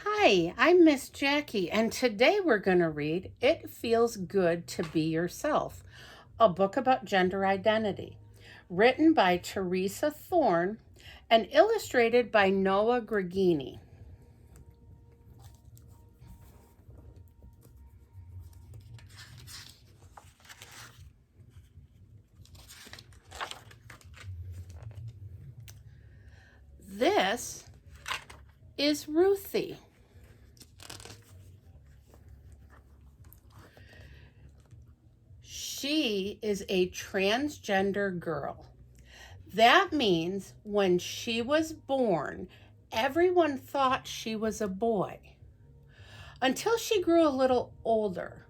Hi, I'm Miss Jackie, and today we're going to read It Feels Good to Be Yourself, a book about gender identity, written by Teresa Thorne and illustrated by Noah Gregini. This is Ruthie. She is a transgender girl. That means when she was born, everyone thought she was a boy until she grew a little older,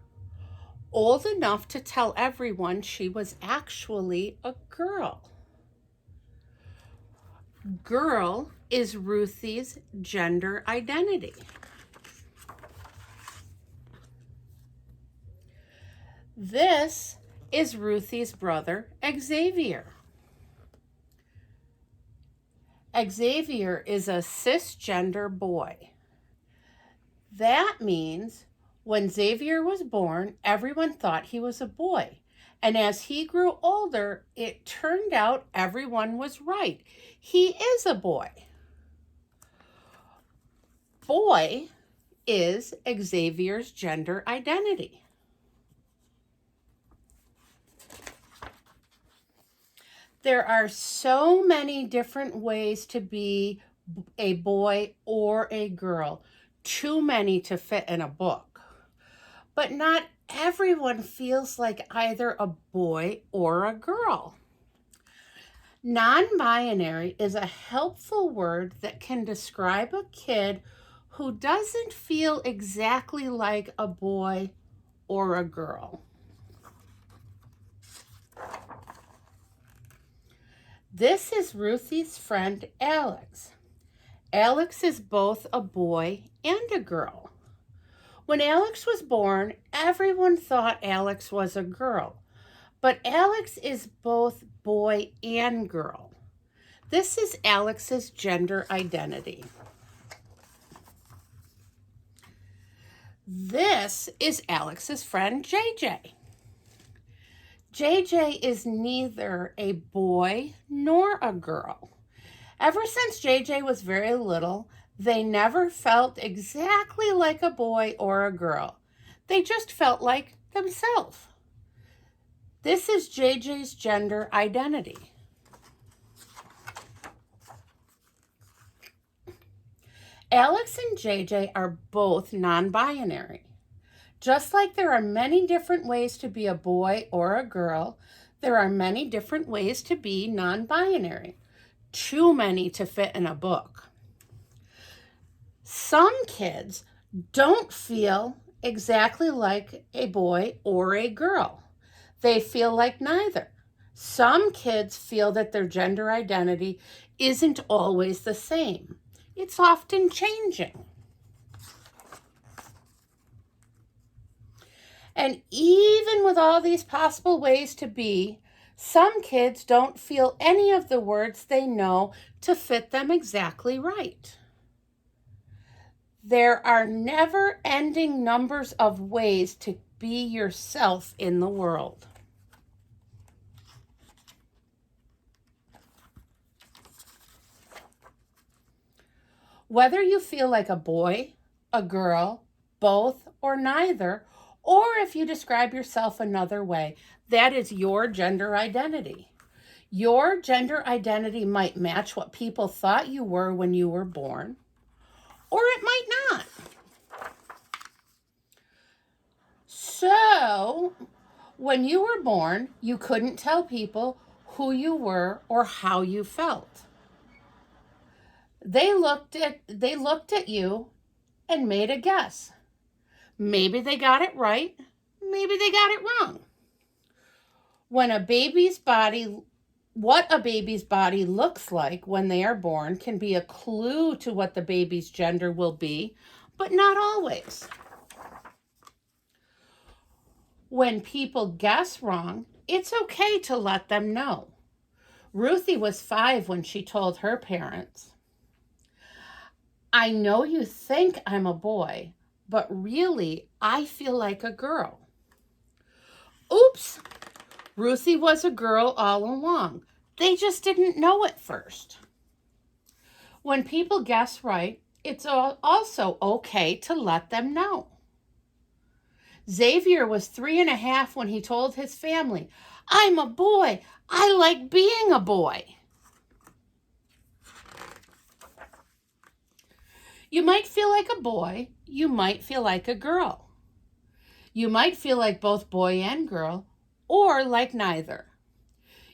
old enough to tell everyone she was actually a girl. Girl is Ruthie's gender identity. This is Ruthie's brother, Xavier. Xavier is a cisgender boy. That means when Xavier was born, everyone thought he was a boy. And as he grew older, it turned out everyone was right. He is a boy. Boy is Xavier's gender identity. There are so many different ways to be a boy or a girl, too many to fit in a book. But not everyone feels like either a boy or a girl. Non-binary is a helpful word that can describe a kid who doesn't feel exactly like a boy or a girl. This is Ruthie's friend Alex. Alex is both a boy and a girl. When Alex was born, everyone thought Alex was a girl, but Alex is both boy and girl. This is Alex's gender identity. This is Alex's friend JJ. JJ is neither a boy nor a girl. Ever since JJ was very little, they never felt exactly like a boy or a girl. They just felt like themselves. This is JJ's gender identity. Alex and JJ are both non-binary. Just like there are many different ways to be a boy or a girl, there are many different ways to be non-binary. Too many to fit in a book. Some kids don't feel exactly like a boy or a girl. They feel like neither. Some kids feel that their gender identity isn't always the same. It's often changing. And even with all these possible ways to be, some kids don't feel any of the words they know to fit them exactly right. There are never-ending numbers of ways to be yourself in the world. Whether you feel like a boy, a girl, both, or neither, or if you describe yourself another way, that is your gender identity. Your gender identity might match what people thought you were when you were born, or it might not. So, when you were born, you couldn't tell people who you were or how you felt. They looked at you and made a guess. Maybe they got it right, maybe they got it wrong. What a baby's body looks like when they are born can be a clue to what the baby's gender will be, but not always. When people guess wrong, it's okay to let them know. Ruthie was 5 when she told her parents. I know you think I'm a boy, but really I feel like a girl. Oops, Ruthie was a girl all along. They just didn't know it first. When people guess right, it's also okay to let them know. Xavier was 3.5 when he told his family, I'm a boy. I like being a boy. You might feel like a boy. You might feel like a girl. You might feel like both boy and girl, or like neither.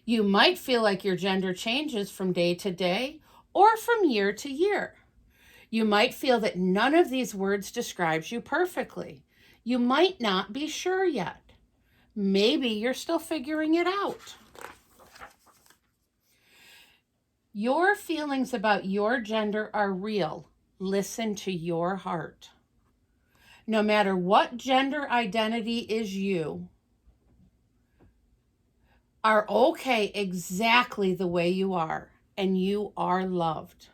You might feel like your gender changes from day to day or from year to year. You might feel that none of these words describes you perfectly. You might not be sure yet. Maybe you're still figuring it out. Your feelings about your gender are real. Listen to your heart. No matter what gender identity is, you are okay exactly the way you are, and you are loved.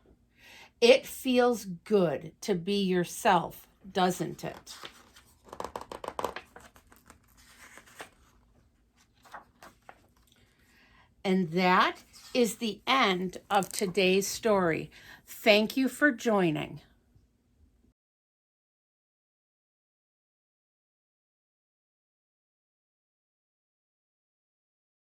It feels good to be yourself, doesn't it? And that is the end of today's story. Thank you for joining.